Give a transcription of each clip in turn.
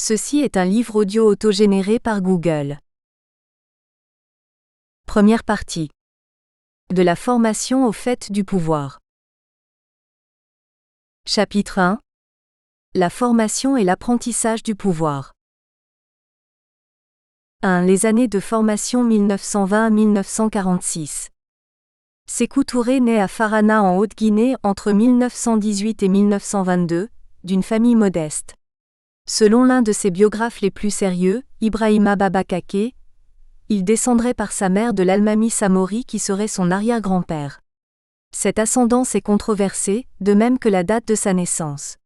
Ceci est un livre audio autogénéré par Google. Première partie. De la formation au fait du pouvoir. Chapitre 1. La formation et l'apprentissage du pouvoir. 1. Les années de formation 1920-1946. Sékou Touré naît à Farana en Haute-Guinée entre 1918 et 1922, d'une famille modeste. Selon l'un de ses biographes les plus sérieux, Ibrahima Baba Kaké, il descendrait par sa mère de l'Almami Samori qui serait son arrière-grand-père. Cette ascendance est controversée, de même que la date de sa naissance.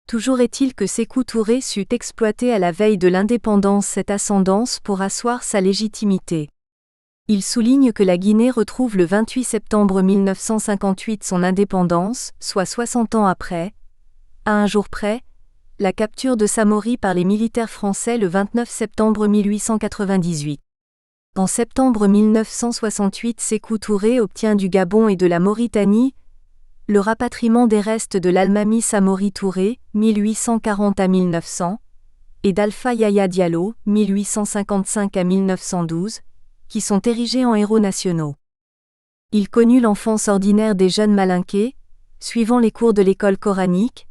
Toujours est-il que Sékou Touré sut exploiter à la veille de l'indépendance cette ascendance pour asseoir sa légitimité. Il souligne que la Guinée retrouve le 28 septembre 1958 son indépendance, soit 60 ans après, à un jour près, la capture de Samori par les militaires français le 29 septembre 1898. En septembre 1968, Sékou Touré obtient du Gabon et de la Mauritanie le rapatriement des restes de l'Almami Samori Touré, 1840 à 1900, et d'Alpha Yaya Diallo, 1855 à 1912, qui sont érigés en héros nationaux. Il connut l'enfance ordinaire des jeunes malinqués, suivant les cours de l'école coranique,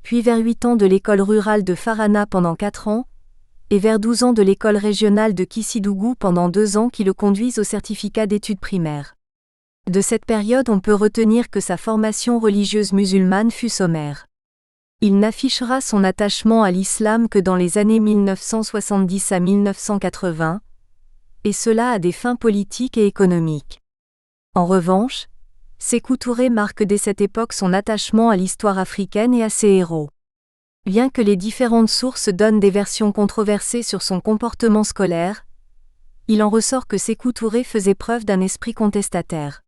puis vers 8 ans de l'école rurale de Farana pendant 4 ans, et vers 12 ans de l'école régionale de Kissidougou pendant 2 ans qui le conduisent au certificat d'études primaires. De cette période on peut retenir que sa formation religieuse musulmane fut sommaire. Il n'affichera son attachement à l'islam que dans les années 1970 à 1980, et cela à des fins politiques et économiques. En revanche, Sékou Touré marque dès cette époque son attachement à l'histoire africaine et à ses héros. Bien que les différentes sources donnent des versions controversées sur son comportement scolaire, il en ressort que Sékou Touré faisait preuve d'un esprit contestataire.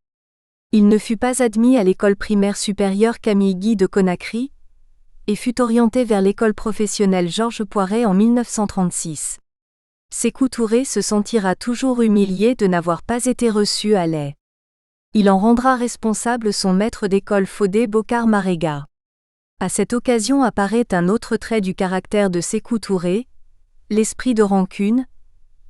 Il ne fut pas admis à l'école primaire supérieure Camille Guy de Conakry, et fut orienté vers l'école professionnelle Georges Poiret en 1936. Sékou Touré se sentira toujours humilié de n'avoir pas été reçu à l'Aix. Il en rendra responsable son maître d'école Fodé Bokar Marega. À cette occasion apparaît un autre trait du caractère de Sékou Touré, l'esprit de rancune,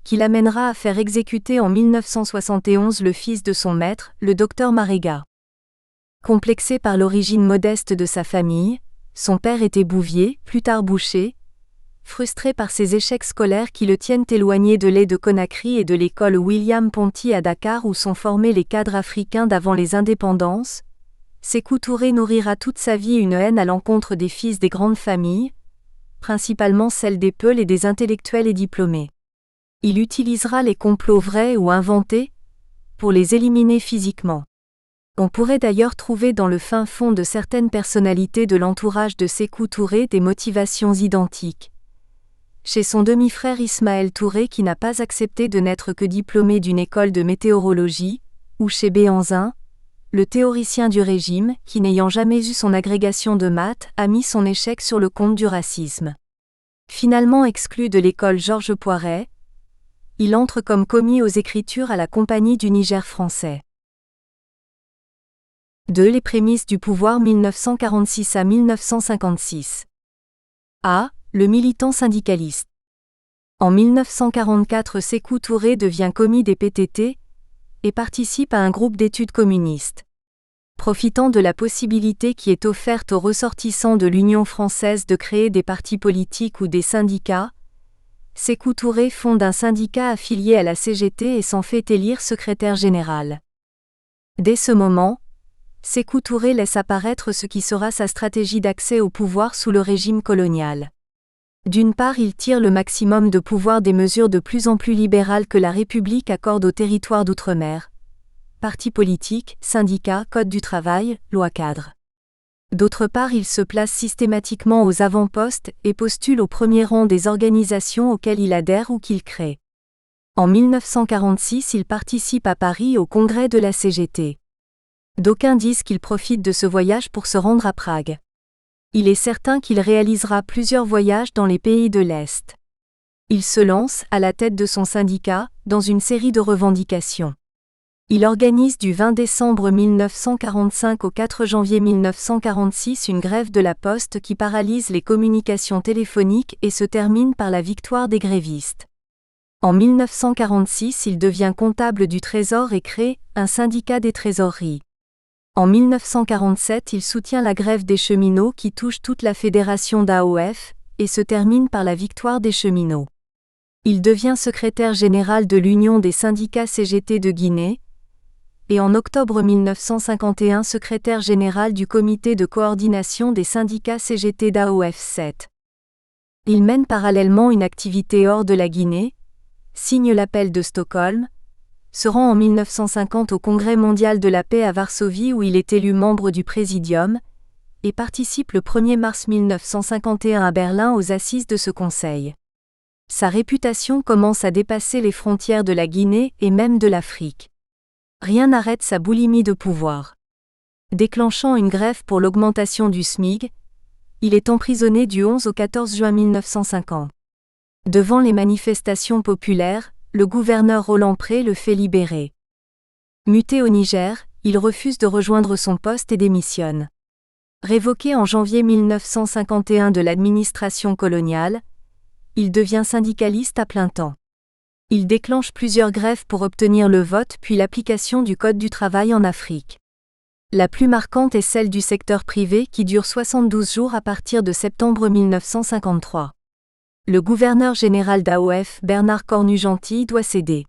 qui l'amènera à faire exécuter en 1971 le fils de son maître, le docteur Marega. Complexé par l'origine modeste de sa famille, son père était bouvier, plus tard boucher, frustré par ses échecs scolaires qui le tiennent éloigné de l'Aix de Conakry et de l'école William Ponty à Dakar où sont formés les cadres africains d'avant les indépendances, Sékou Touré nourrira toute sa vie une haine à l'encontre des fils des grandes familles, principalement celle des peuls et des intellectuels et diplômés. Il utilisera les complots vrais ou inventés pour les éliminer physiquement. On pourrait d'ailleurs trouver dans le fin fond de certaines personnalités de l'entourage de Sékou Touré des motivations identiques. Chez son demi-frère Ismaël Touré qui n'a pas accepté de n'être que diplômé d'une école de météorologie, ou chez Béhanzin, le théoricien du régime, qui n'ayant jamais eu son agrégation de maths, a mis son échec sur le compte du racisme. Finalement exclu de l'école Georges Poiret, il entre comme commis aux écritures à la Compagnie du Niger français. 2. Les prémices du pouvoir 1946 à 1956. A. Le militant syndicaliste. En 1944, Sékou Touré devient commis des PTT et participe à un groupe d'études communistes. Profitant de la possibilité qui est offerte aux ressortissants de l'Union française de créer des partis politiques ou des syndicats, Sékou Touré fonde un syndicat affilié à la CGT et s'en fait élire secrétaire général. Dès ce moment, Sékou Touré laisse apparaître ce qui sera sa stratégie d'accès au pouvoir sous le régime colonial. D'une part, il tire le maximum de pouvoir des mesures de plus en plus libérales que la République accorde aux territoires d'outre-mer. Partis politiques, syndicats, code du travail, loi cadre. D'autre part, il se place systématiquement aux avant-postes et postule au premier rang des organisations auxquelles il adhère ou qu'il crée. En 1946, il participe à Paris au congrès de la CGT. D'aucuns disent qu'il profite de ce voyage pour se rendre à Prague. Il est certain qu'il réalisera plusieurs voyages dans les pays de l'Est. Il se lance, à la tête de son syndicat, dans une série de revendications. Il organise du 20 décembre 1945 au 4 janvier 1946 une grève de la Poste qui paralyse les communications téléphoniques et se termine par la victoire des grévistes. En 1946, il devient comptable du Trésor et crée un syndicat des trésoreries. En 1947, il soutient la grève des cheminots qui touche toute la fédération d'AOF et se termine par la victoire des cheminots. Il devient secrétaire général de l'Union des syndicats CGT de Guinée, et en octobre 1951 secrétaire général du comité de coordination des syndicats CGT d'AOF 7. Il mène parallèlement une activité hors de la Guinée, signe l'appel de Stockholm, se rend en 1950 au Congrès mondial de la paix à Varsovie où il est élu membre du Présidium, et participe le 1er mars 1951 à Berlin aux assises de ce conseil. Sa réputation commence à dépasser les frontières de la Guinée et même de l'Afrique. Rien n'arrête sa boulimie de pouvoir. Déclenchant une grève pour l'augmentation du SMIC, il est emprisonné du 11 au 14 juin 1950. Devant les manifestations populaires, le gouverneur Roland Pré le fait libérer. Muté au Niger, il refuse de rejoindre son poste et démissionne. Révoqué en janvier 1951 de l'administration coloniale, il devient syndicaliste à plein temps. Il déclenche plusieurs grèves pour obtenir le vote puis l'application du Code du travail en Afrique. La plus marquante est celle du secteur privé qui dure 72 jours à partir de septembre 1953. Le gouverneur général d'AOF, Bernard Cornut-Gentille, doit céder.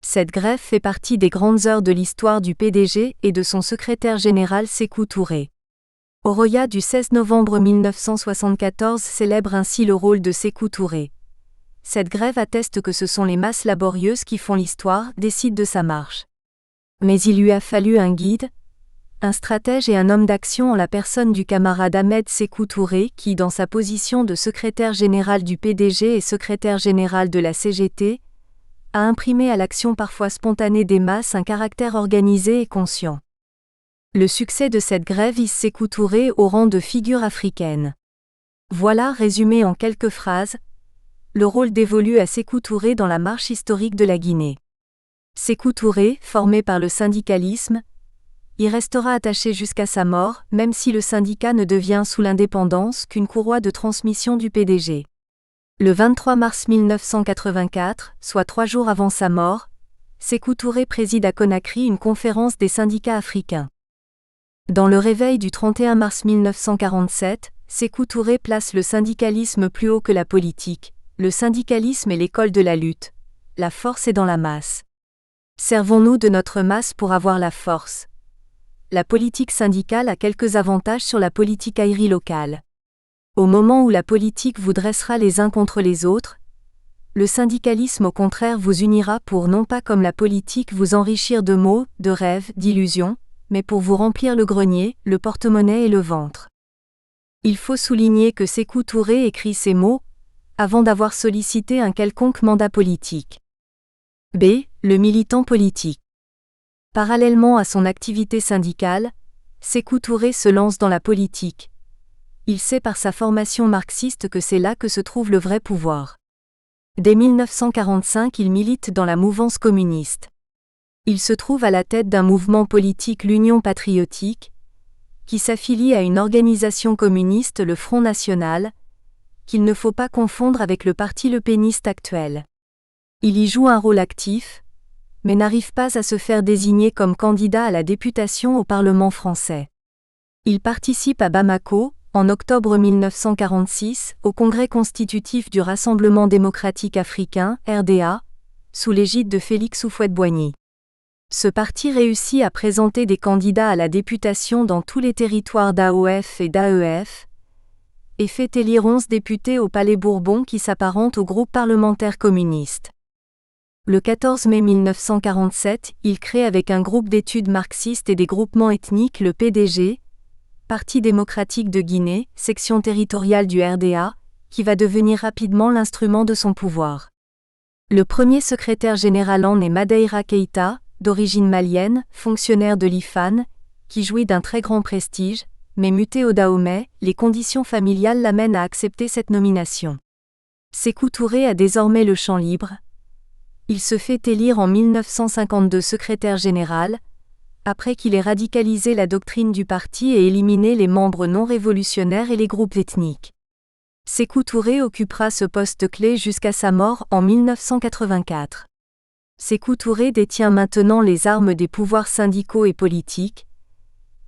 Cette grève fait partie des grandes heures de l'histoire du PDG et de son secrétaire général Sékou Touré. Oroya du 16 novembre 1974 célèbre ainsi le rôle de Sékou Touré. Cette grève atteste que ce sont les masses laborieuses qui font l'histoire, décident de sa marche. Mais il lui a fallu un guide, un stratège et un homme d'action en la personne du camarade Ahmed Sékou Touré qui, dans sa position de secrétaire général du PDG et secrétaire général de la CGT, a imprimé à l'action parfois spontanée des masses un caractère organisé et conscient. Le succès de cette grève hisse Sékou Touré au rang de figure africaine. Voilà, résumé en quelques phrases, le rôle dévolu à Sékou Touré dans la marche historique de la Guinée. Sékou Touré, formé par le syndicalisme, y restera attaché jusqu'à sa mort, même si le syndicat ne devient sous l'indépendance qu'une courroie de transmission du PDG. Le 23 mars 1984, soit 3 jours avant sa mort, Sékou Touré préside à Conakry une conférence des syndicats africains. Dans le réveil du 31 mars 1947, Sékou Touré place le syndicalisme plus haut que la politique. Le syndicalisme est l'école de la lutte. La force est dans la masse. Servons-nous de notre masse pour avoir la force. La politique syndicale a quelques avantages sur la politique aérie locale. Au moment où la politique vous dressera les uns contre les autres, le syndicalisme au contraire vous unira pour non pas comme la politique vous enrichir de mots, de rêves, d'illusions, mais pour vous remplir le grenier, le porte-monnaie et le ventre. Il faut souligner que Sékou Touré écrit ces mots avant d'avoir sollicité un quelconque mandat politique. B. Le militant politique. Parallèlement à son activité syndicale, Sékou Touré se lance dans la politique. Il sait par sa formation marxiste que c'est là que se trouve le vrai pouvoir. Dès 1945, il milite dans la mouvance communiste. Il se trouve à la tête d'un mouvement politique, l'Union patriotique, qui s'affilie à une organisation communiste, le Front National, qu'il ne faut pas confondre avec le parti lepéniste actuel. Il y joue un rôle actif, mais n'arrive pas à se faire désigner comme candidat à la députation au Parlement français. Il participe à Bamako, en octobre 1946, au congrès constitutif du Rassemblement démocratique africain, RDA, sous l'égide de Félix Houphouët-Boigny. Ce parti réussit à présenter des candidats à la députation dans tous les territoires d'AOF et d'AEF, et fait élire 11 députés au Palais Bourbon qui s'apparentent au groupe parlementaire communiste. Le 14 mai 1947, il crée avec un groupe d'études marxistes et des groupements ethniques le PDG, Parti démocratique de Guinée, section territoriale du RDA, qui va devenir rapidement l'instrument de son pouvoir. Le premier secrétaire général en est Madeira Keïta, d'origine malienne, fonctionnaire de l'IFAN, qui jouit d'un très grand prestige, mais muté au Dahomey, les conditions familiales l'amènent à accepter cette nomination. Sékou Touré a désormais le champ libre, Il se fait élire en 1952 secrétaire général, après qu'il ait radicalisé la doctrine du parti et éliminé les membres non révolutionnaires et les groupes ethniques. Sékou Touré occupera ce poste clé jusqu'à sa mort en 1984. Sékou Touré détient maintenant les armes des pouvoirs syndicaux et politiques,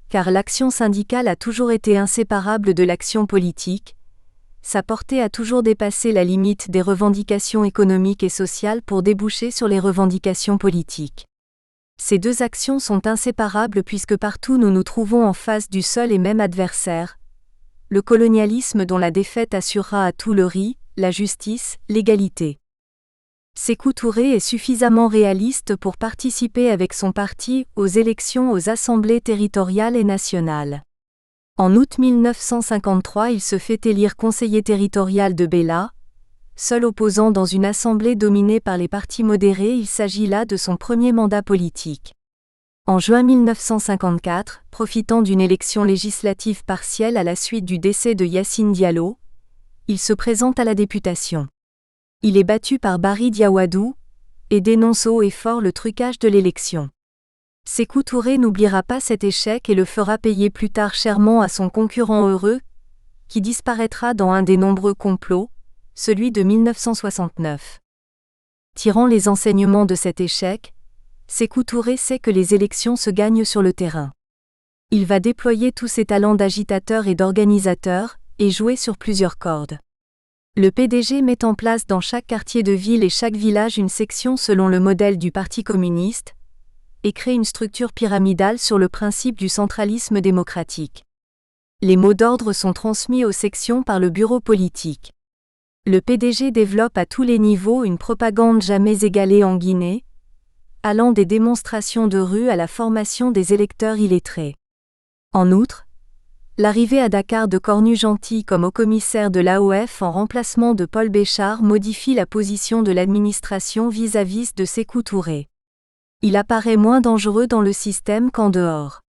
car l'action syndicale a toujours été inséparable de l'action politique. Sa portée a toujours dépassé la limite des revendications économiques et sociales pour déboucher sur les revendications politiques. Ces deux actions sont inséparables puisque partout nous nous trouvons en face du seul et même adversaire, le colonialisme dont la défaite assurera à tout le riz, la justice, l'égalité. Sékou Touré est suffisamment réaliste pour participer avec son parti aux élections aux assemblées territoriales et nationales. En août 1953, il se fait élire conseiller territorial de Bela, seul opposant dans une assemblée dominée par les partis modérés. Il s'agit là de son premier mandat politique. En juin 1954, profitant d'une élection législative partielle à la suite du décès de Yacine Diallo, il se présente à la députation. Il est battu par Barry Diawadou et dénonce haut et fort le trucage de l'élection. Sékou Touré n'oubliera pas cet échec et le fera payer plus tard chèrement à son concurrent heureux, qui disparaîtra dans un des nombreux complots, celui de 1969. Tirant les enseignements de cet échec, Sékou Touré sait que les élections se gagnent sur le terrain. Il va déployer tous ses talents d'agitateur et d'organisateur, et jouer sur plusieurs cordes. Le PDG met en place dans chaque quartier de ville et chaque village une section selon le modèle du Parti communiste, et crée une structure pyramidale sur le principe du centralisme démocratique. Les mots d'ordre sont transmis aux sections par le bureau politique. Le PDG développe à tous les niveaux une propagande jamais égalée en Guinée, allant des démonstrations de rue à la formation des électeurs illettrés. En outre, l'arrivée à Dakar de Cornu Gentil comme haut-commissaire de l'AOF en remplacement de Paul Béchard modifie la position de l'administration vis-à-vis de Sékou Touré. Il apparaît moins dangereux dans le système qu'en dehors.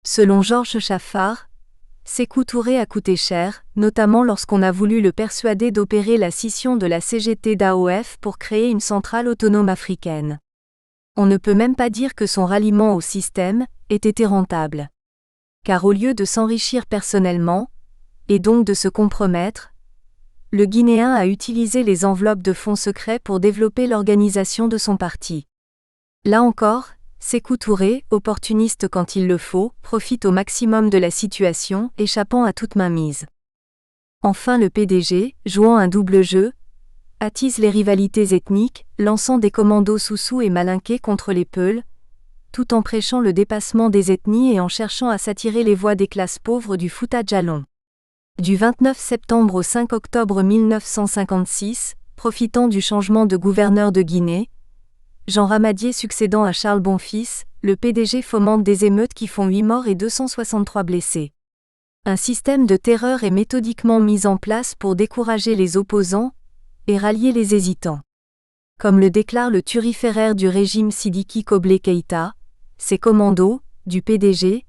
Selon Georges Chaffard, Sékou Touré a coûté cher, notamment lorsqu'on a voulu le persuader d'opérer la scission de la CGT d'AOF pour créer une centrale autonome africaine. On ne peut même pas dire que son ralliement au système ait été rentable. Car au lieu de s'enrichir personnellement, et donc de se compromettre, le Guinéen a utilisé les enveloppes de fonds secrets pour développer l'organisation de son parti. Là encore, Sékou Touré, opportuniste quand il le faut, profite au maximum de la situation, échappant à toute mainmise. Enfin le PDG, jouant un double jeu, attise les rivalités ethniques, lançant des commandos Soussou et Malinké contre les Peuls, tout en prêchant le dépassement des ethnies et en cherchant à s'attirer les voix des classes pauvres du Fouta Djallon. Du 29 septembre au 5 octobre 1956, profitant du changement de gouverneur de Guinée, Jean Ramadier succédant à Charles Bonfils, le PDG fomente des émeutes qui font 8 morts et 263 blessés. Un système de terreur est méthodiquement mis en place pour décourager les opposants et rallier les hésitants. Comme le déclare le turiféraire du régime Sidiki Koblé Keïta, ces commandos, du PDG,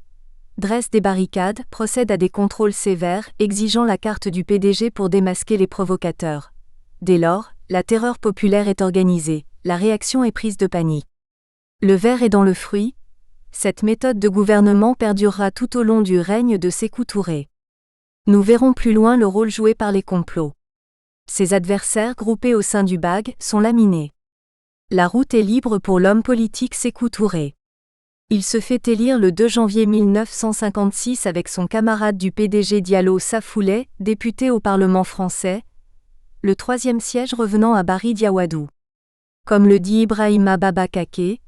dressent des barricades, procèdent à des contrôles sévères, exigeant la carte du PDG pour démasquer les provocateurs. Dès lors, la terreur populaire est organisée. La réaction est prise de panique. Le ver est dans le fruit. Cette méthode de gouvernement perdurera tout au long du règne de Sékou Touré. Nous verrons plus loin le rôle joué par les complots. Ses adversaires groupés au sein du BAG sont laminés. La route est libre pour l'homme politique Sékou Touré. Il se fait élire le 2 janvier 1956 avec son camarade du PDG Diallo Safoulé, député au Parlement français, le troisième siège revenant à Barry Diawadou. Comme le dit Ibrahima Baba Kaké,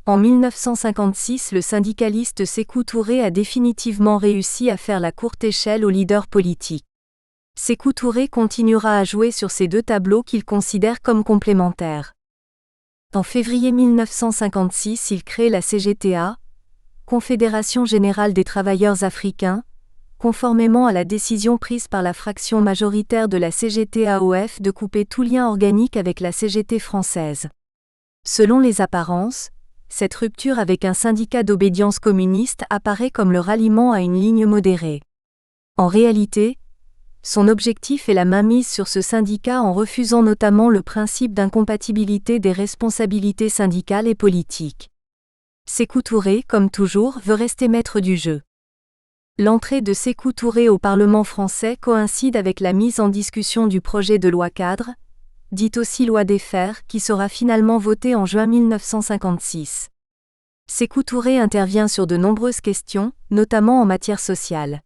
en 1956 le syndicaliste Sékou Touré a définitivement réussi à faire la courte échelle aux leaders politiques. Sékou Touré continuera à jouer sur ces deux tableaux qu'il considère comme complémentaires. En février 1956, il crée la CGTA, Confédération Générale des Travailleurs Africains, conformément à la décision prise par la fraction majoritaire de la CGT-AOF de couper tout lien organique avec la CGT française. Selon les apparences, cette rupture avec un syndicat d'obédience communiste apparaît comme le ralliement à une ligne modérée. En réalité, Son objectif est la mainmise sur ce syndicat en refusant notamment le principe d'incompatibilité des responsabilités syndicales et politiques. Sékou Touré, comme toujours, veut rester maître du jeu. L'entrée de Sékou Touré au Parlement français coïncide avec la mise en discussion du projet de loi cadre, dite aussi loi des fers, qui sera finalement votée en juin 1956. Sékou Touré intervient sur de nombreuses questions, notamment en matière sociale.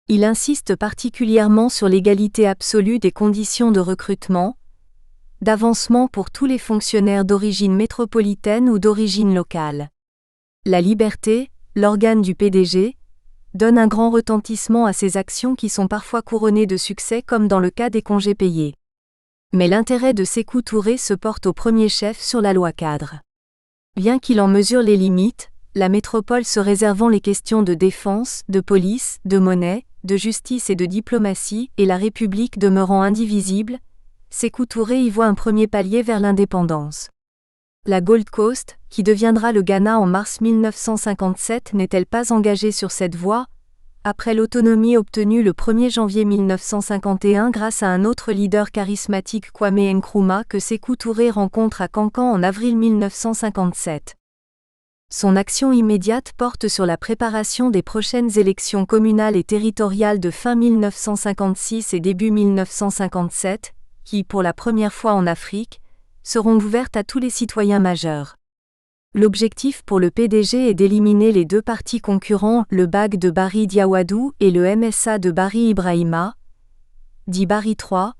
Il insiste particulièrement sur l'égalité absolue des conditions de recrutement, d'avancement pour tous les fonctionnaires d'origine métropolitaine ou d'origine locale. La liberté, l'organe du PDG, donne un grand retentissement à ces actions qui sont parfois couronnées de succès comme dans le cas des congés payés. Mais l'intérêt de Sékou Touré se porte au premier chef sur la loi cadre. Bien qu'il en mesure les limites, la métropole se réservant les questions de défense, de police, de monnaie, de justice et de diplomatie, et la République demeurant indivisible, Sékou Touré y voit un premier palier vers l'indépendance. La Gold Coast, qui deviendra le Ghana en mars 1957, n'est-elle pas engagée sur cette voie, après l'autonomie obtenue le 1er janvier 1951 grâce à un autre leader charismatique, Kwame Nkrumah, que Sékou Touré rencontre à Cancan en avril 1957. Son action immédiate porte sur la préparation des prochaines élections communales et territoriales de fin 1956 et début 1957, qui, pour la première fois en Afrique, seront ouvertes à tous les citoyens majeurs. L'objectif pour le PDG est d'éliminer les deux partis concurrents, le BAG de Barry Diawadou et le MSA de Barry Ibrahima, dit Barry 3,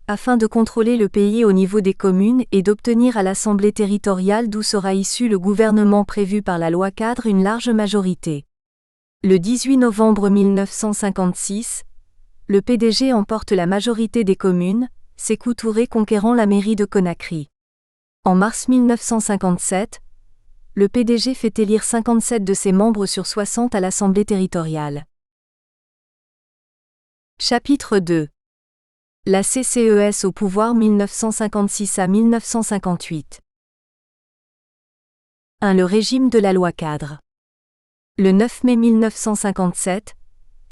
afin de contrôler le pays au niveau des communes et d'obtenir à l'Assemblée territoriale d'où sera issu le gouvernement prévu par la loi cadre une large majorité. Le 18 novembre 1956, le PDG emporte la majorité des communes, Sékou Touré conquérant la mairie de Conakry. En mars 1957, le PDG fait élire 57 de ses membres sur 60 à l'Assemblée territoriale. Chapitre 2. La CCES au pouvoir 1956 à 1958. 1. Le régime de la loi cadre. Le 9 mai 1957,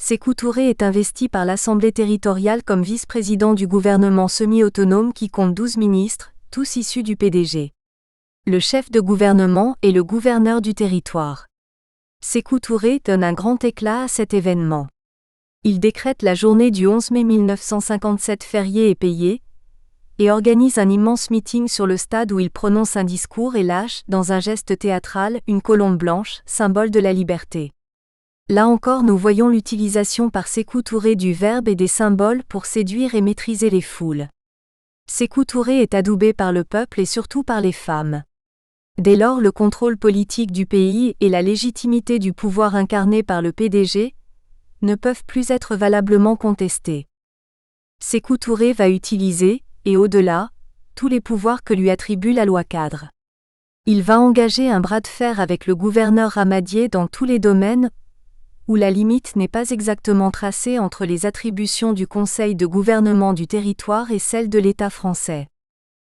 Sékou Touré est investi par l'Assemblée territoriale comme vice-président du gouvernement semi-autonome qui compte 12 ministres, tous issus du PDG. Le chef de gouvernement est le gouverneur du territoire. Sékou Touré donne un grand éclat à cet événement. Il décrète la journée du 11 mai 1957 fériée et payée, et organise un immense meeting sur le stade où il prononce un discours et lâche, dans un geste théâtral, une colombe blanche, symbole de la liberté. Là encore nous voyons l'utilisation par Sékou Touré du verbe et des symboles pour séduire et maîtriser les foules. Sékou Touré est adoubé par le peuple et surtout par les femmes. Dès lors le contrôle politique du pays et la légitimité du pouvoir incarné par le PDG ne peuvent plus être valablement contestés. Sékou Touré va utiliser, et au-delà, tous les pouvoirs que lui attribue la loi cadre. Il va engager un bras de fer avec le gouverneur Ramadier dans tous les domaines où la limite n'est pas exactement tracée entre les attributions du Conseil de gouvernement du territoire et celles de l'État français.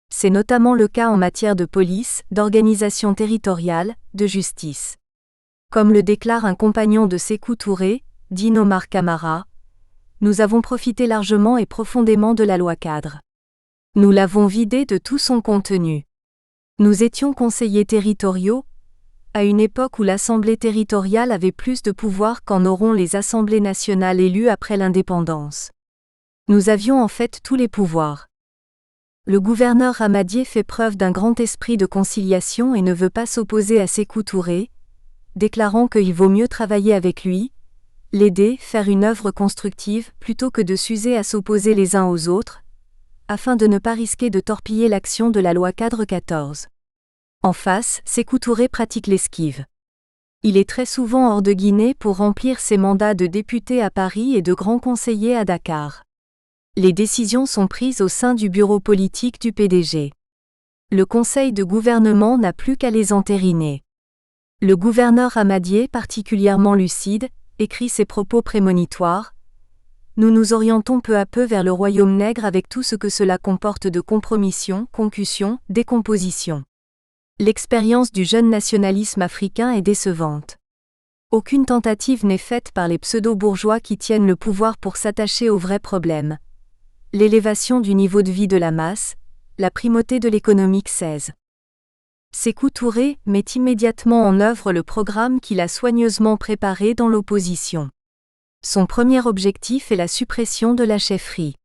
C'est notamment le cas en matière de police, d'organisation territoriale, de justice. Comme le déclare un compagnon de Sékou Touré, dit Omar Camara, nous avons profité largement et profondément de la loi cadre. Nous l'avons vidée de tout son contenu. Nous étions conseillers territoriaux, à une époque où l'Assemblée territoriale avait plus de pouvoir qu'en auront les assemblées nationales élues après l'indépendance. Nous avions en fait tous les pouvoirs. Le gouverneur Ramadier fait preuve d'un grand esprit de conciliation et ne veut pas s'opposer à Sékou Touré, déclarant qu'il vaut mieux travailler avec lui, l'aider, faire une œuvre constructive, plutôt que de s'user à s'opposer les uns aux autres, afin de ne pas risquer de torpiller l'action de la loi cadre 14. En face, Sékou Touré pratique l'esquive. Il est très souvent hors de Guinée pour remplir ses mandats de député à Paris et de grand conseiller à Dakar. Les décisions sont prises au sein du bureau politique du PDG. Le conseil de gouvernement n'a plus qu'à les entériner. Le gouverneur Ramadier, particulièrement lucide, écrit ses propos prémonitoires. Nous nous orientons peu à peu vers le royaume nègre avec tout ce que cela comporte de compromission, concussion, décomposition. L'expérience du jeune nationalisme africain est décevante. Aucune tentative n'est faite par les pseudo-bourgeois qui tiennent le pouvoir pour s'attacher aux vrais problèmes. L'élévation du niveau de vie de la masse, la primauté de l'économique 16. Sékou Touré met immédiatement en œuvre le programme qu'il a soigneusement préparé dans l'opposition. Son premier objectif est la suppression de la chefferie.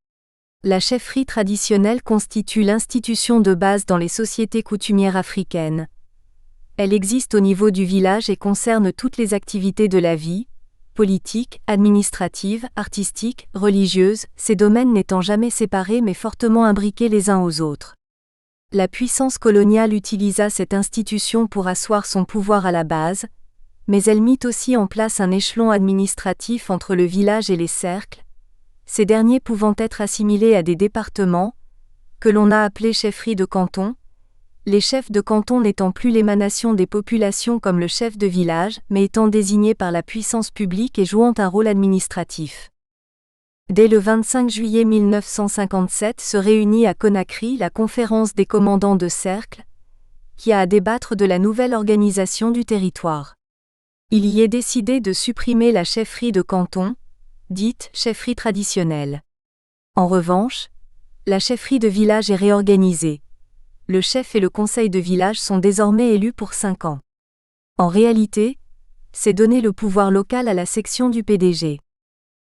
La chefferie traditionnelle constitue l'institution de base dans les sociétés coutumières africaines. Elle existe au niveau du village et concerne toutes les activités de la vie, politique, administrative, artistique, religieuse, ces domaines n'étant jamais séparés mais fortement imbriqués les uns aux autres. La puissance coloniale utilisa cette institution pour asseoir son pouvoir à la base, mais elle mit aussi en place un échelon administratif entre le village et les cercles, ces derniers pouvant être assimilés à des départements, que l'on a appelés chefferies de canton, les chefs de canton n'étant plus l'émanation des populations comme le chef de village, mais étant désignés par la puissance publique et jouant un rôle administratif. Dès le 25 juillet 1957 se réunit à Conakry la conférence des commandants de cercle, qui a à débattre de la nouvelle organisation du territoire. Il y est décidé de supprimer la chefferie de canton, dite chefferie traditionnelle. En revanche, la chefferie de village est réorganisée. Le chef et le conseil de village sont désormais élus pour 5 ans. En réalité, c'est donner le pouvoir local à la section du PDG.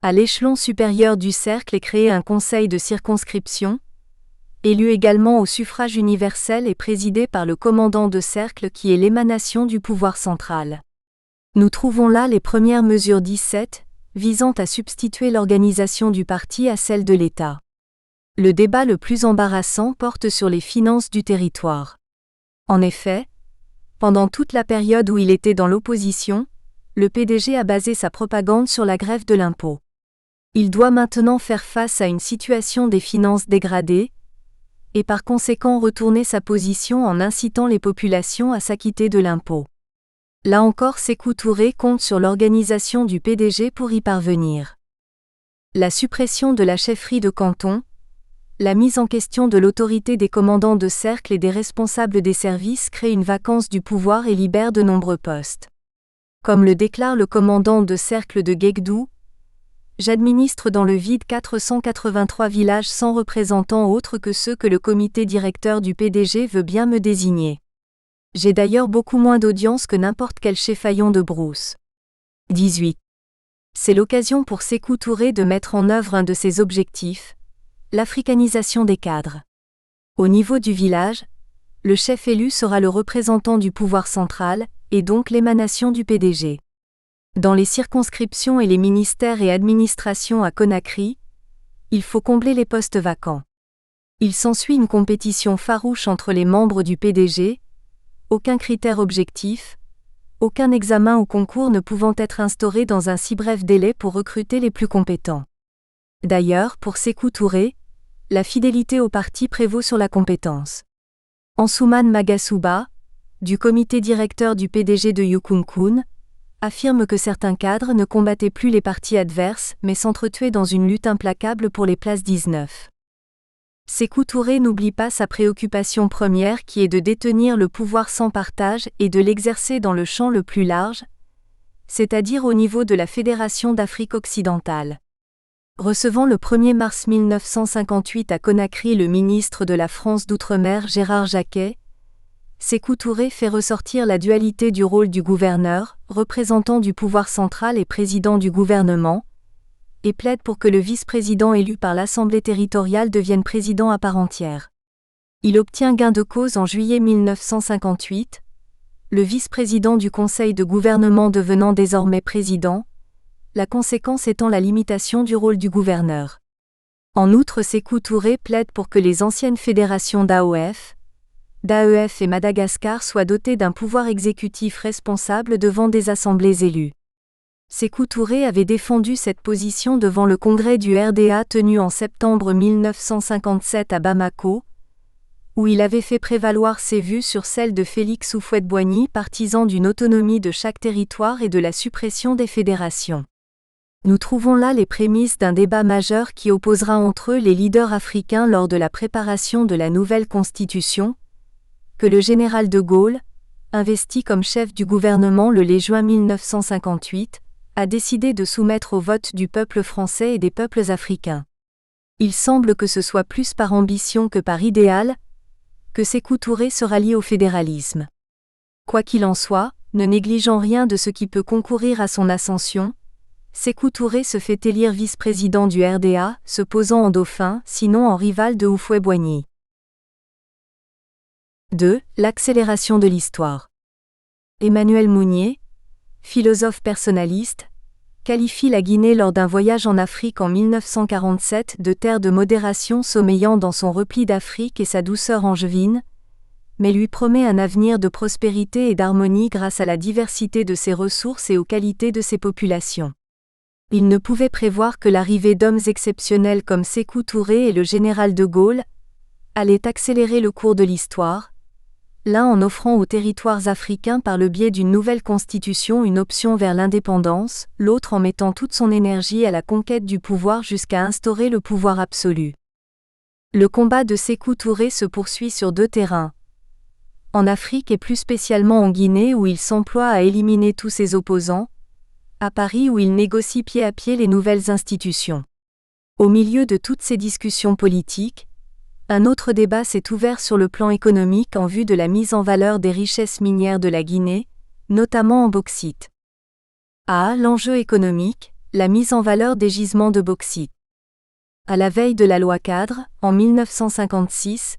À l'échelon supérieur du cercle est créé un conseil de circonscription, élu également au suffrage universel et présidé par le commandant de cercle qui est l'émanation du pouvoir central. Nous trouvons là les premières mesures 17, visant à substituer l'organisation du parti à celle de l'État. Le débat le plus embarrassant porte sur les finances du territoire. En effet, pendant toute la période où il était dans l'opposition, le PDG a basé sa propagande sur la grève de l'impôt. Il doit maintenant faire face à une situation des finances dégradées, et par conséquent retourner sa position en incitant les populations à s'acquitter de l'impôt. Là encore, Sékou Touré compte sur l'organisation du PDG pour y parvenir. La suppression de la chefferie de canton, la mise en question de l'autorité des commandants de cercle et des responsables des services crée une vacance du pouvoir et libère de nombreux postes. Comme le déclare le commandant de cercle de Guegdou, « J'administre dans le vide 483 villages sans représentants autres que ceux que le comité directeur du PDG veut bien me désigner. J'ai d'ailleurs beaucoup moins d'audience que n'importe quel cheffaillon de brousse. » 18. C'est l'occasion pour Sékou Touré de mettre en œuvre un de ses objectifs, l'africanisation des cadres. Au niveau du village, le chef élu sera le représentant du pouvoir central, et donc l'émanation du PDG. Dans les circonscriptions et les ministères et administrations à Conakry, il faut combler les postes vacants. Il s'ensuit une compétition farouche entre les membres du PDG, aucun critère objectif, aucun examen ou concours ne pouvant être instauré dans un si bref délai pour recruter les plus compétents. D'ailleurs, pour Sékou Touré, la fidélité au parti prévaut sur la compétence. Ansoumane Magasuba, du comité directeur du PDG de Yukunkun, affirme que certains cadres ne combattaient plus les partis adverses mais s'entretuaient dans une lutte implacable pour les places 19. Sékou Touré n'oublie pas sa préoccupation première qui est de détenir le pouvoir sans partage et de l'exercer dans le champ le plus large, c'est-à-dire au niveau de la Fédération d'Afrique occidentale. Recevant le 1er mars 1958 à Conakry le ministre de la France d'Outre-mer Gérard Jacquet, Sékou Touré fait ressortir la dualité du rôle du gouverneur, représentant du pouvoir central et président du gouvernement, et plaide pour que le vice-président élu par l'Assemblée territoriale devienne président à part entière. Il obtient gain de cause en juillet 1958, le vice-président du conseil de gouvernement devenant désormais président, la conséquence étant la limitation du rôle du gouverneur. En outre, Sékou Touré plaide pour que les anciennes fédérations d'AOF et Madagascar soient dotées d'un pouvoir exécutif responsable devant des assemblées élues. Sékou Touré avait défendu cette position devant le congrès du RDA tenu en septembre 1957 à Bamako, où il avait fait prévaloir ses vues sur celles de Félix Houphouët-Boigny, partisan d'une autonomie de chaque territoire et de la suppression des fédérations. Nous trouvons là les prémices d'un débat majeur qui opposera entre eux les leaders africains lors de la préparation de la nouvelle constitution, que le général de Gaulle, investi comme chef du gouvernement le juin 1958, a décidé de soumettre au vote du peuple français et des peuples africains. Il semble que ce soit plus par ambition que par idéal que Sékou Touré se rallie au fédéralisme. Quoi qu'il en soit, ne négligeant rien de ce qui peut concourir à son ascension, Sékou Touré se fait élire vice-président du RDA, se posant en dauphin, sinon en rival de Houphouët-Boigny. 2. L'accélération de l'histoire. Emmanuel Mounier, philosophe personnaliste, qualifie la Guinée lors d'un voyage en Afrique en 1947 de terre de modération sommeillant dans son repli d'Afrique et sa douceur angevine, mais lui promet un avenir de prospérité et d'harmonie grâce à la diversité de ses ressources et aux qualités de ses populations. Il ne pouvait prévoir que l'arrivée d'hommes exceptionnels comme Sékou Touré et le général de Gaulle allait accélérer le cours de l'histoire, l'un en offrant aux territoires africains par le biais d'une nouvelle constitution une option vers l'indépendance, l'autre en mettant toute son énergie à la conquête du pouvoir jusqu'à instaurer le pouvoir absolu. Le combat de Sékou Touré se poursuit sur 2 terrains. En Afrique et plus spécialement en Guinée où il s'emploie à éliminer tous ses opposants, à Paris où il négocie pied à pied les nouvelles institutions. Au milieu de toutes ces discussions politiques, un autre débat s'est ouvert sur le plan économique en vue de la mise en valeur des richesses minières de la Guinée, notamment en bauxite. A. L'enjeu économique, la mise en valeur des gisements de bauxite. À la veille de la loi cadre, en 1956,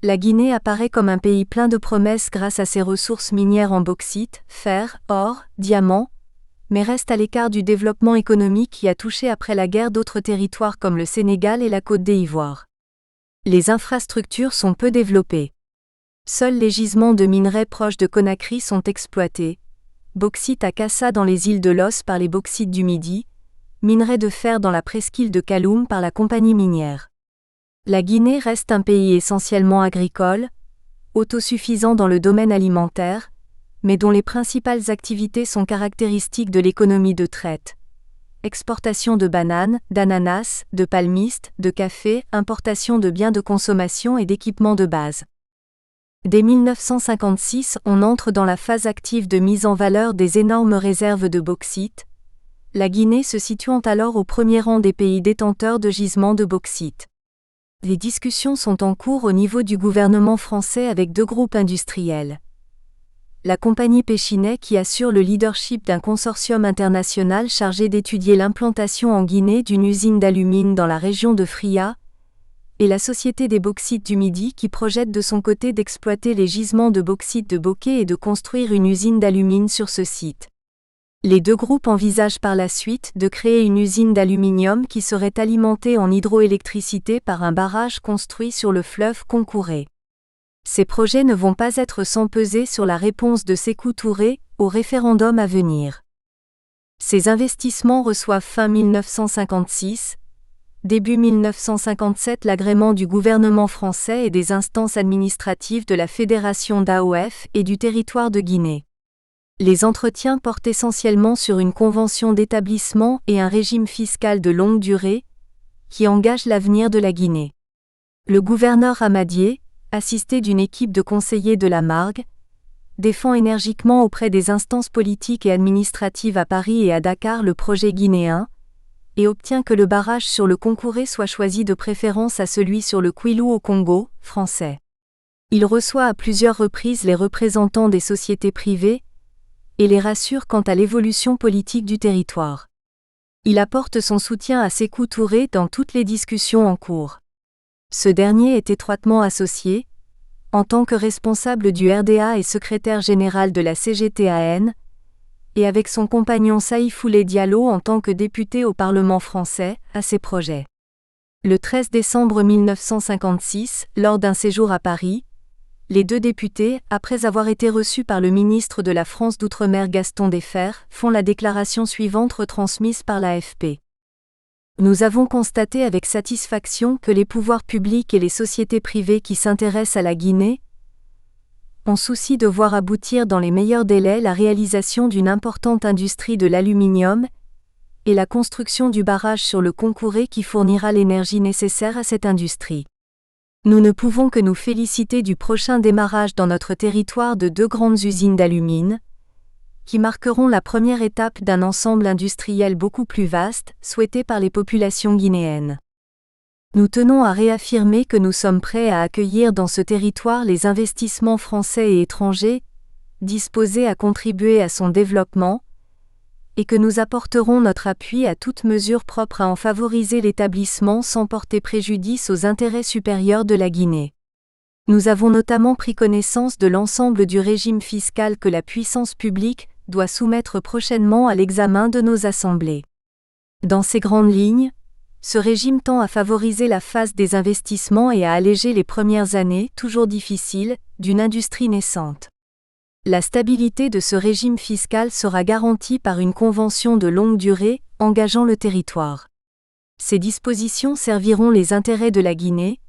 la Guinée apparaît comme un pays plein de promesses grâce à ses ressources minières en bauxite, fer, or, diamants, mais reste à l'écart du développement économique qui a touché après la guerre d'autres territoires comme le Sénégal et la Côte d'Ivoire. Les infrastructures sont peu développées. Seuls les gisements de minerais proches de Conakry sont exploités. Bauxite à Cassa dans les îles de Los par les Bauxites du Midi, minerais de fer dans la presqu'île de Kaloum par la compagnie minière. La Guinée reste un pays essentiellement agricole, autosuffisant dans le domaine alimentaire, mais dont les principales activités sont caractéristiques de l'économie de traite. Exportation de bananes, d'ananas, de palmistes, de café, importation de biens de consommation et d'équipements de base. Dès 1956, on entre dans la phase active de mise en valeur des énormes réserves de bauxite, la Guinée se situant alors au premier rang des pays détenteurs de gisements de bauxite. Les discussions sont en cours au niveau du gouvernement français avec 2 groupes industriels. La compagnie Péchinet qui assure le leadership d'un consortium international chargé d'étudier l'implantation en Guinée d'une usine d'alumine dans la région de Fria, et la Société des Bauxites du Midi qui projette de son côté d'exploiter les gisements de bauxite de Bokeh et de construire une usine d'alumine sur ce site. Les 2 groupes envisagent par la suite de créer une usine d'aluminium qui serait alimentée en hydroélectricité par un barrage construit sur le fleuve Concouré. Ces projets ne vont pas être sans peser sur la réponse de Sékou Touré au référendum à venir. Ces investissements reçoivent fin 1956, début 1957 l'agrément du gouvernement français et des instances administratives de la Fédération d'AOF et du territoire de Guinée. Les entretiens portent essentiellement sur une convention d'établissement et un régime fiscal de longue durée, qui engage l'avenir de la Guinée. Le gouverneur Amadié, assisté d'une équipe de conseillers de la Margue, défend énergiquement auprès des instances politiques et administratives à Paris et à Dakar le projet guinéen, et obtient que le barrage sur le Concouré soit choisi de préférence à celui sur le Kwilu au Congo, français. Il reçoit à plusieurs reprises les représentants des sociétés privées, et les rassure quant à l'évolution politique du territoire. Il apporte son soutien à Sékou Touré dans toutes les discussions en cours. Ce dernier est étroitement associé, en tant que responsable du RDA et secrétaire général de la CGTAN, et avec son compagnon Saïfoulé Diallo en tant que député au Parlement français, à ses projets. Le 13 décembre 1956, lors d'un séjour à Paris, les 2 députés, après avoir été reçus par le ministre de la France d'Outre-mer Gaston Defferre, font la déclaration suivante retransmise par l'AFP. Nous avons constaté avec satisfaction que les pouvoirs publics et les sociétés privées qui s'intéressent à la Guinée ont souci de voir aboutir dans les meilleurs délais la réalisation d'une importante industrie de l'aluminium et la construction du barrage sur le Concouré qui fournira l'énergie nécessaire à cette industrie. Nous ne pouvons que nous féliciter du prochain démarrage dans notre territoire de 2 grandes usines d'alumine, qui marqueront la première étape d'un ensemble industriel beaucoup plus vaste, souhaité par les populations guinéennes. Nous tenons à réaffirmer que nous sommes prêts à accueillir dans ce territoire les investissements français et étrangers, disposés à contribuer à son développement, et que nous apporterons notre appui à toute mesure propre à en favoriser l'établissement sans porter préjudice aux intérêts supérieurs de la Guinée. Nous avons notamment pris connaissance de l'ensemble du régime fiscal que la puissance publique doit soumettre prochainement à l'examen de nos assemblées. Dans ces grandes lignes, ce régime tend à favoriser la phase des investissements et à alléger les premières années, toujours difficiles, d'une industrie naissante. La stabilité de ce régime fiscal sera garantie par une convention de longue durée, engageant le territoire. Ces dispositions serviront les intérêts de la Guinée,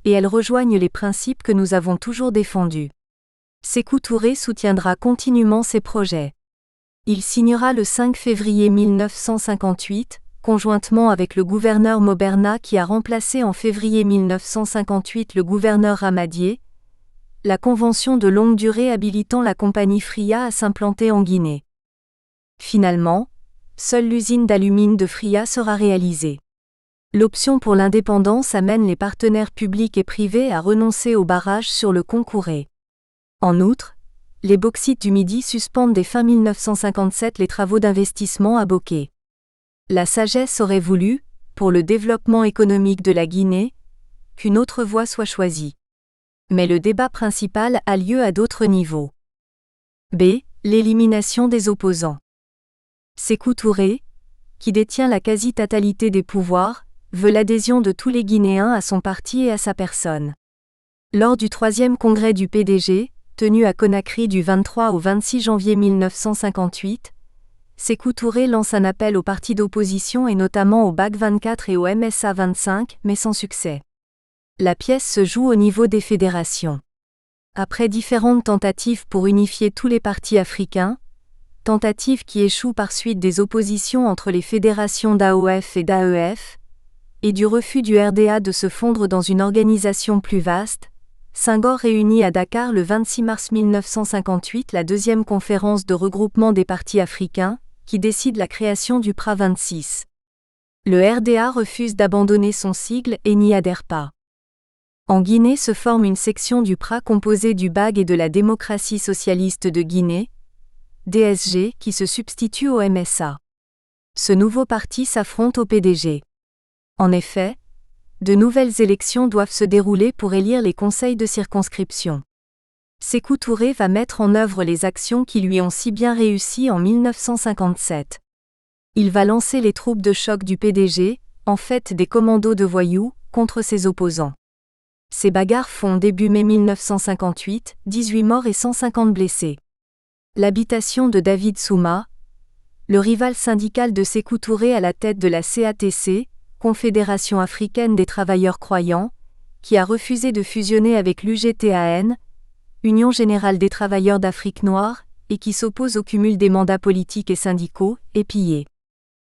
et elles rejoignent les principes que nous avons toujours défendus. Sékou Touré soutiendra continuellement ces projets. Il signera le 5 février 1958, conjointement avec le gouverneur Moberna qui a remplacé en février 1958 le gouverneur Ramadier, la convention de longue durée habilitant la compagnie Fria à s'implanter en Guinée. Finalement, seule l'usine d'alumine de Fria sera réalisée. L'option pour l'indépendance amène les partenaires publics et privés à renoncer au barrage sur le Concouré. En outre, les bauxites du Midi suspendent dès fin 1957 les travaux d'investissement à Boké. La sagesse aurait voulu, pour le développement économique de la Guinée, qu'une autre voie soit choisie. Mais le débat principal a lieu à d'autres niveaux. B. L'élimination des opposants. Sékou Touré, qui détient la quasi-totalité des pouvoirs, veut l'adhésion de tous les Guinéens à son parti et à sa personne. Lors du 3e congrès du PDG, tenu à Conakry du 23 au 26 janvier 1958, Sékou Touré lance un appel aux partis d'opposition et notamment au BAC 24 et au MSA 25, mais sans succès. La pièce se joue au niveau des fédérations. Après différentes tentatives pour unifier tous les partis africains, tentatives qui échouent par suite des oppositions entre les fédérations d'AOF et d'AEF, et du refus du RDA de se fondre dans une organisation plus vaste, Senghor réunit à Dakar le 26 mars 1958 la 2e conférence de regroupement des partis africains, qui décide la création du PRA 26. Le RDA refuse d'abandonner son sigle et n'y adhère pas. En Guinée se forme une section du PRA composée du BAG et de la Démocratie socialiste de Guinée, DSG, qui se substitue au MSA. Ce nouveau parti s'affronte au PDG. En effet, de nouvelles élections doivent se dérouler pour élire les conseils de circonscription. Sékou Touré va mettre en œuvre les actions qui lui ont si bien réussi en 1957. Il va lancer les troupes de choc du PDG, en fait des commandos de voyous, contre ses opposants. Ces bagarres font début mai 1958, 18 morts et 150 blessés. L'habitation de David Souma, le rival syndical de Sékou Touré à la tête de la CATC, Confédération africaine des travailleurs croyants, qui a refusé de fusionner avec l'UGTAN, Union générale des travailleurs d'Afrique noire, et qui s'oppose au cumul des mandats politiques et syndicaux, est pillé.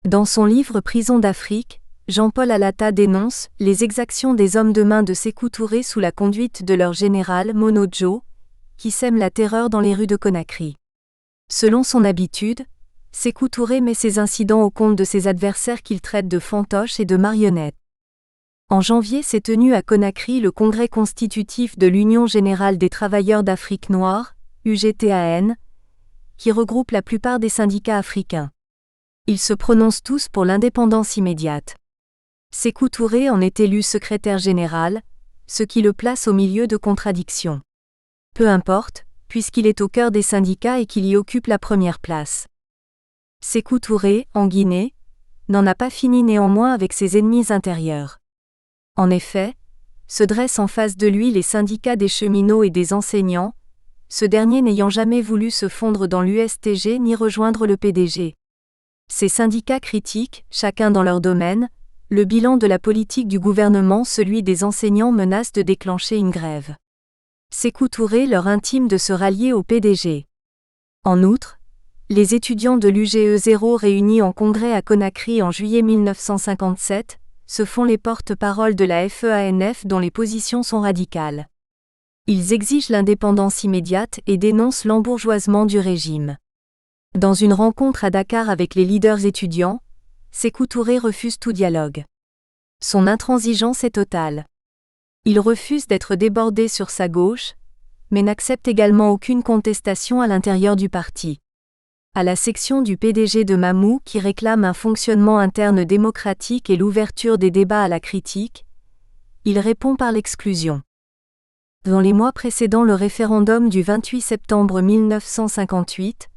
Dans son livre Prison d'Afrique, Jean-Paul Alata dénonce les exactions des hommes de main de Sékou Touré sous la conduite de leur général Mono Joe, qui sème la terreur dans les rues de Conakry. Selon son habitude, Sékou Touré met ses incidents au compte de ses adversaires qu'il traite de fantoches et de marionnettes. En janvier s'est tenu à Conakry le congrès constitutif de l'Union générale des travailleurs d'Afrique noire, UGTAN, qui regroupe la plupart des syndicats africains. Ils se prononcent tous pour l'indépendance immédiate. Sékou Touré en est élu secrétaire général, ce qui le place au milieu de contradictions. Peu importe, puisqu'il est au cœur des syndicats et qu'il y occupe la première place. Sékou Touré, en Guinée, n'en a pas fini néanmoins avec ses ennemis intérieurs. En effet, se dressent en face de lui les syndicats des cheminots et des enseignants, ce dernier n'ayant jamais voulu se fondre dans l'USTG ni rejoindre le PDG. Ces syndicats critiquent, chacun dans leur domaine, le bilan de la politique du gouvernement. Celui des enseignants menace de déclencher une grève. Sékou Touré leur intime de se rallier au PDG. En outre, les étudiants de l'UGE 0 réunis en congrès à Conakry en juillet 1957 se font les porte-paroles de la FEANF dont les positions sont radicales. Ils exigent l'indépendance immédiate et dénoncent l'embourgeoisement du régime. Dans une rencontre à Dakar avec les leaders étudiants, Sékou Touré refuse tout dialogue. Son intransigeance est totale. Il refuse d'être débordé sur sa gauche, mais n'accepte également aucune contestation à l'intérieur du parti. À la section du PDG de Mamou qui réclame un fonctionnement interne démocratique et l'ouverture des débats à la critique, il répond par l'exclusion. Dans les mois précédant le référendum du 28 septembre 1958,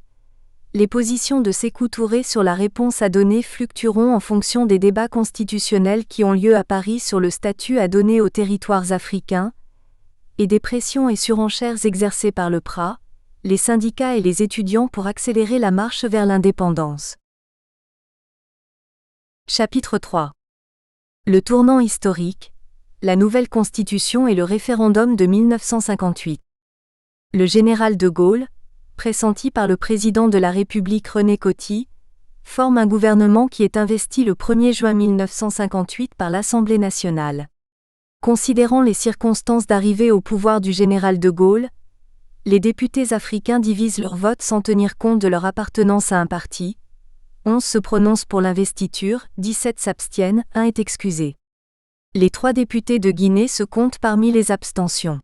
les positions de Sékou Touré sur la réponse à donner fluctueront en fonction des débats constitutionnels qui ont lieu à Paris sur le statut à donner aux territoires africains, et des pressions et surenchères exercées par le PRA, les syndicats et les étudiants pour accélérer la marche vers l'indépendance. Chapitre 3. Le tournant historique, la nouvelle constitution et le référendum de 1958. Le général de Gaulle, pressenti par le président de la République René Coty, forme un gouvernement qui est investi le 1er juin 1958 par l'Assemblée nationale. Considérant les circonstances d'arrivée au pouvoir du général de Gaulle, les députés africains divisent leur vote sans tenir compte de leur appartenance à un parti. 11 se prononcent pour l'investiture, 17 s'abstiennent, 1 est excusé. Les 3 députés de Guinée se comptent parmi les abstentions.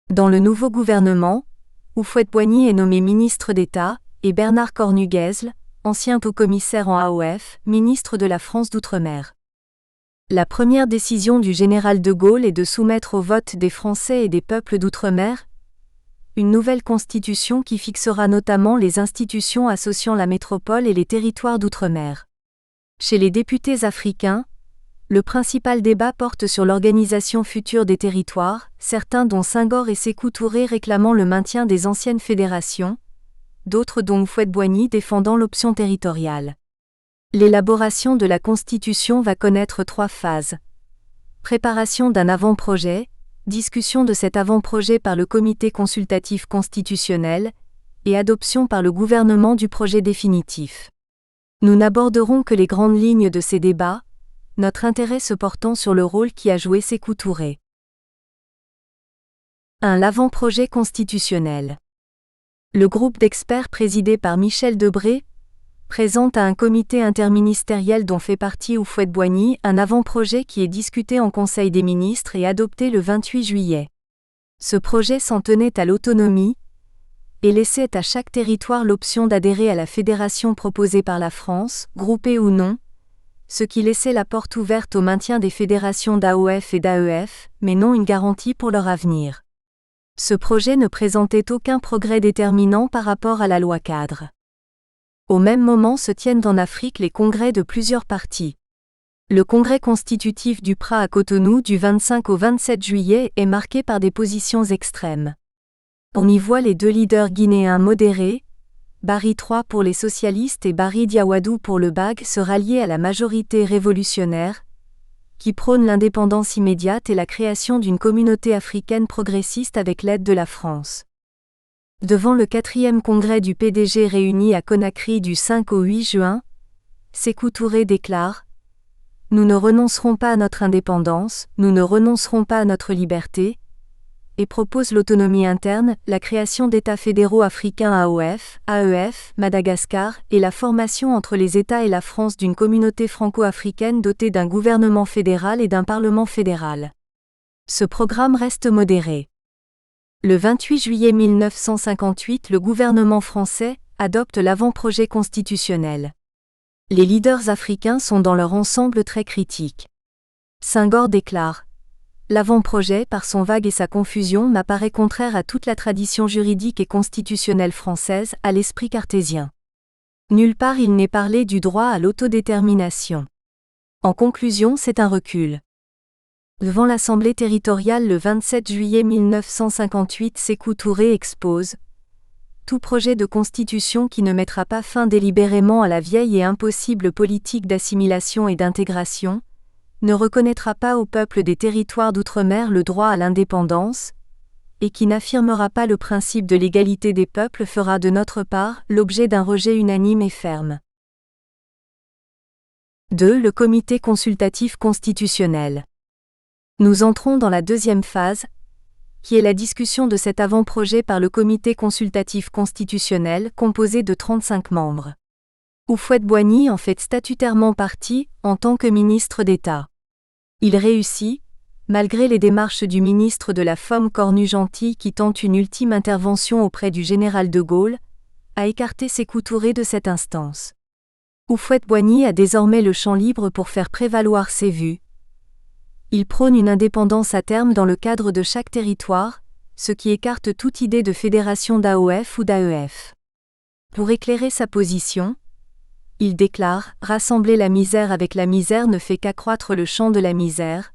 Dans le nouveau gouvernement, Houphouët-Boigny est nommé ministre d'État, et Bernard Cornuguesle, ancien haut-commissaire en AOF, ministre de la France d'Outre-mer. La première décision du général de Gaulle est de soumettre au vote des Français et des peuples d'Outre-mer une nouvelle constitution qui fixera notamment les institutions associant la métropole et les territoires d'Outre-mer. Chez les députés africains, le principal débat porte sur l'organisation future des territoires, certains dont Senghor et Sékou Touré réclamant le maintien des anciennes fédérations, d'autres dont Houphouët-Boigny défendant l'option territoriale. L'élaboration de la Constitution va connaître 3 phases. Préparation d'un avant-projet, discussion de cet avant-projet par le Comité consultatif constitutionnel, et adoption par le gouvernement du projet définitif. Nous n'aborderons que les grandes lignes de ces débats, notre intérêt se portant sur le rôle qu'a joué Sékou Touré. 1. L'avant-projet constitutionnel. Le groupe d'experts présidé par Michel Debré présente à un comité interministériel dont fait partie Houphouët-Boigny un avant-projet qui est discuté en Conseil des ministres et adopté le 28 juillet. Ce projet s'en tenait à l'autonomie et laissait à chaque territoire l'option d'adhérer à la fédération proposée par la France, groupée ou non, ce qui laissait la porte ouverte au maintien des fédérations d'AOF et d'AEF, mais non une garantie pour leur avenir. Ce projet ne présentait aucun progrès déterminant par rapport à la loi cadre. Au même moment se tiennent en Afrique les congrès de plusieurs partis. Le congrès constitutif du PRA à Cotonou du 25 au 27 juillet est marqué par des positions extrêmes. On y voit les 2 leaders guinéens modérés, Barry III pour les socialistes et Barry Diawadou pour le BAG, se rallier à la majorité révolutionnaire, qui prône l'indépendance immédiate et la création d'une communauté africaine progressiste avec l'aide de la France. Devant le 4e congrès du PDG réuni à Conakry du 5 au 8 juin, Sékou Touré déclare « Nous ne renoncerons pas à notre indépendance, nous ne renoncerons pas à notre liberté », et propose l'autonomie interne, la création d'États fédéraux africains AOF, AEF, Madagascar, et la formation entre les États et la France d'une communauté franco-africaine dotée d'un gouvernement fédéral et d'un parlement fédéral. Ce programme reste modéré. Le 28 juillet 1958, le gouvernement français adopte l'avant-projet constitutionnel. Les leaders africains sont dans leur ensemble très critiques. Senghor déclare « L'avant-projet, par son vague et sa confusion, m'apparaît contraire à toute la tradition juridique et constitutionnelle française, à l'esprit cartésien. Nulle part il n'est parlé du droit à l'autodétermination. En conclusion, c'est un recul. » Devant l'Assemblée territoriale le 27 juillet 1958, Sékou Touré expose « Tout projet de constitution qui ne mettra pas fin délibérément à la vieille et impossible politique d'assimilation et d'intégration, ne reconnaîtra pas au peuple des territoires d'outre-mer le droit à l'indépendance, et qui n'affirmera pas le principe de l'égalité des peuples fera de notre part l'objet d'un rejet unanime et ferme. » 2. Le Comité consultatif constitutionnel. Nous entrons dans la deuxième phase, qui est la discussion de cet avant-projet par le Comité consultatif constitutionnel composé de 35 membres. Houphouët-Boigny en fait statutairement partie en tant que ministre d'État. Il réussit, malgré les démarches du ministre de la Femme Cornu-Gentil qui tente une ultime intervention auprès du général de Gaulle, à écarter Sékou Touré de cette instance. Houphouët-Boigny a désormais le champ libre pour faire prévaloir ses vues. Il prône une indépendance à terme dans le cadre de chaque territoire, ce qui écarte toute idée de fédération d'AOF ou d'AEF. Pour éclairer sa position, il déclare « Rassembler la misère avec la misère ne fait qu'accroître le champ de la misère ».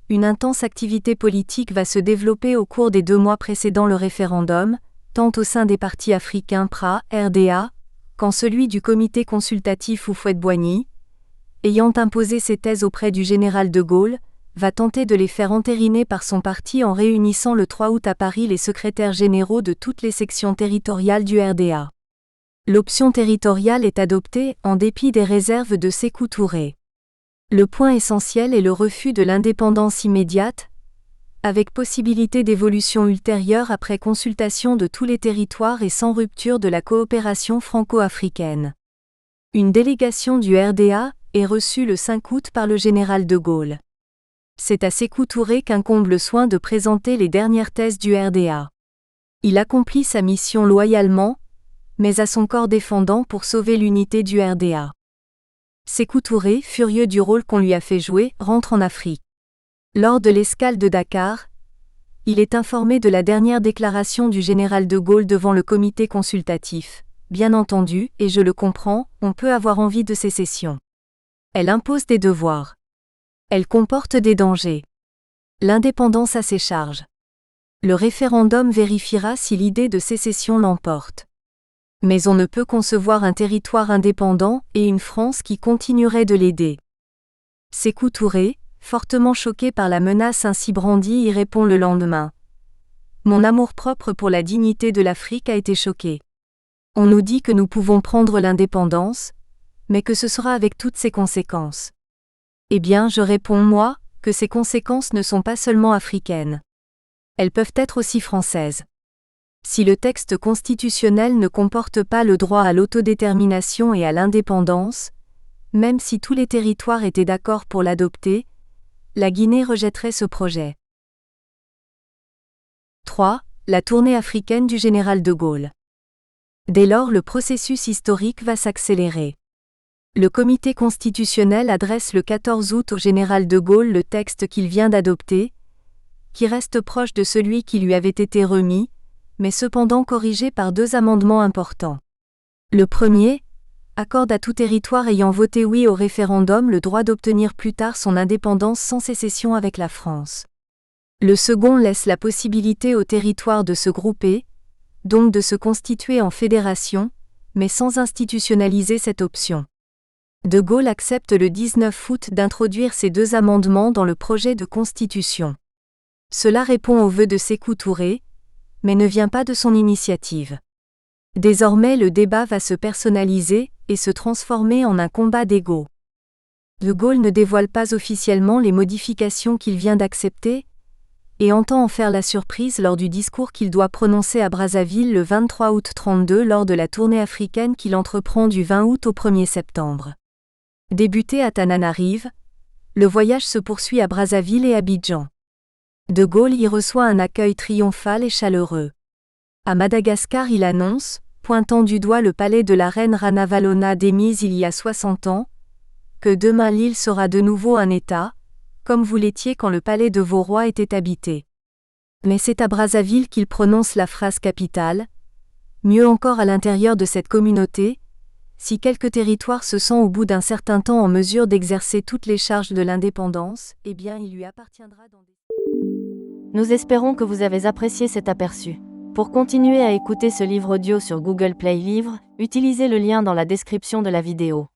Une intense activité politique va se développer au cours des 2 mois précédant le référendum, tant au sein des partis africains PRA, RDA, qu'en celui du comité consultatif Houphouët-Boigny, ayant imposé ses thèses auprès du général de Gaulle, va tenter de les faire entériner par son parti en réunissant le 3 août à Paris les secrétaires généraux de toutes les sections territoriales du RDA. L'option territoriale est adoptée en dépit des réserves de Sékou Touré. Le point essentiel est le refus de l'indépendance immédiate, avec possibilité d'évolution ultérieure après consultation de tous les territoires et sans rupture de la coopération franco-africaine. Une délégation du RDA est reçue le 5 août par le général de Gaulle. C'est à Sékou Touré qu'incombe le soin de présenter les dernières thèses du RDA. Il accomplit sa mission loyalement, mais à son corps défendant pour sauver l'unité du RDA. Sékou Touré, furieux du rôle qu'on lui a fait jouer, rentre en Afrique. Lors de l'escale de Dakar, il est informé de la dernière déclaration du général de Gaulle devant le comité consultatif. Bien entendu, et je le comprends, on peut avoir envie de sécession. Elle impose des devoirs. Elle comporte des dangers. L'indépendance a ses charges. Le référendum vérifiera si l'idée de sécession l'emporte. Mais on ne peut concevoir un territoire indépendant et une France qui continuerait de l'aider. Sékou Touré, fortement choqué par la menace ainsi brandie, y répond le lendemain. Mon amour-propre pour la dignité de l'Afrique a été choqué. On nous dit que nous pouvons prendre l'indépendance, mais que ce sera avec toutes ses conséquences. Eh bien, je réponds moi, que ces conséquences ne sont pas seulement africaines. Elles peuvent être aussi françaises. Si le texte constitutionnel ne comporte pas le droit à l'autodétermination et à l'indépendance, même si tous les territoires étaient d'accord pour l'adopter, la Guinée rejetterait ce projet. 3. La tournée africaine du général de Gaulle. Dès lors, le processus historique va s'accélérer. Le comité constitutionnel adresse le 14 août au général de Gaulle le texte qu'il vient d'adopter, qui reste proche de celui qui lui avait été remis, mais cependant corrigé par 2 amendements importants. Le premier accorde à tout territoire ayant voté oui au référendum le droit d'obtenir plus tard son indépendance sans sécession avec la France. Le second laisse la possibilité aux territoires de se grouper, donc de se constituer en fédération, mais sans institutionnaliser cette option. De Gaulle accepte le 19 août d'introduire ces 2 amendements dans le projet de constitution. Cela répond au vœu de Sékou Touré, mais ne vient pas de son initiative. Désormais le débat va se personnaliser et se transformer en un combat d'ego. De Gaulle ne dévoile pas officiellement les modifications qu'il vient d'accepter, et entend en faire la surprise lors du discours qu'il doit prononcer à Brazzaville le 23 août 32 lors de la tournée africaine qu'il entreprend du 20 août au 1er septembre. Débuté à Tananarive, le voyage se poursuit à Brazzaville et Abidjan. De Gaulle y reçoit un accueil triomphal et chaleureux. À Madagascar, il annonce, pointant du doigt le palais de la reine Rana Valona démise il y a 60 ans, que demain l'île sera de nouveau un État, comme vous l'étiez quand le palais de vos rois était habité. Mais c'est à Brazzaville qu'il prononce la phrase capitale, mieux encore à l'intérieur de cette communauté, si quelque territoire se sent au bout d'un certain temps en mesure d'exercer toutes les charges de l'indépendance, eh bien il lui appartiendra dans des... Nous espérons que vous avez apprécié cet aperçu. Pour continuer à écouter ce livre audio sur Google Play Livres, utilisez le lien dans la description de la vidéo.